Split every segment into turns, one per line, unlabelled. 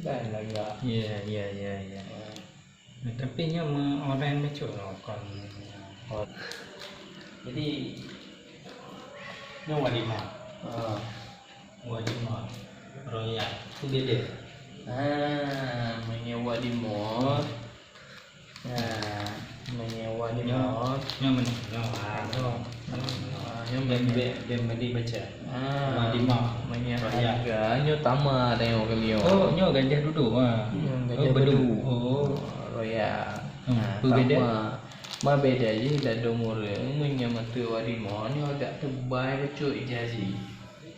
dan agak.
Ya. Tapi nya orang macam kon. Jadi nya walimah. Walimah royal tu beda.
Menyewa di mall. Menyewa di mall.
Nya mana? Yang benda baca. Walimah
Menyewa harganya tama tengok kali.
Oh, nya gajah duduk
Gajah bedu. Royal.
Berbeza.
Ma beda je dah umur punya mata walimah ni agak tebal betul ijazi.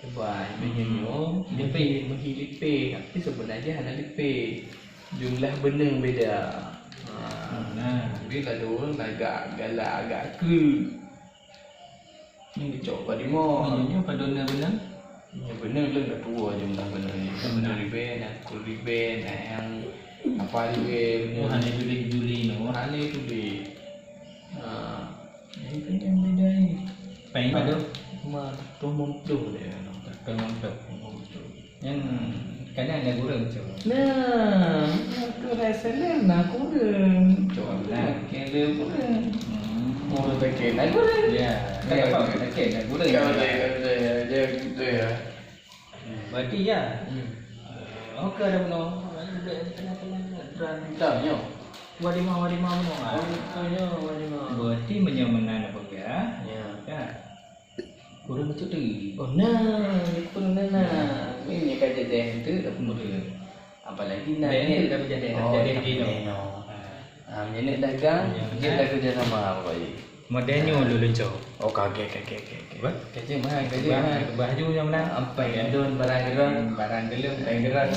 Tebal menyenyo dia menghilipe tapi sebenarnya hanya lipe. Jumlah benang beda. Bila ada orang agak galak agak ke. Ni kecok walimah.
Nya pada benar.
Ya benar lah dah tua jumlah benar ni. Benar riben, kul riben, yang apa riben.
Hanya Juli no.
Hanya itu di. Ini yang beda ni.
Paling pada
Tomom tu dia.
pengontrol. Yang kadang ada gurung macam.
Nah, aku rasa nak kurang. Coba kira kurang. Mau pakai nak kurang.
Ya, tak nak gurung.
Dia gitu ya.
Berarti ya. Okey ada benar.
Tanya.
Walimah benar.
Tanya walimah.
Berarti menyamanan apa ya?
Ya.
Gurung macam tu.
Oh nah, itu nah. Ini kan jadi itu dah mula. Apalagi nak
Ini dah berjadi
no. Ini dagang, kita dah kerja sama apa ni?
Modelnya dulu cok.
Oh kaget.
Apa?
Kerja mana?
Baju yang mana?
Apa yang don barang gerak?
Barang gelap.
Barang gerak.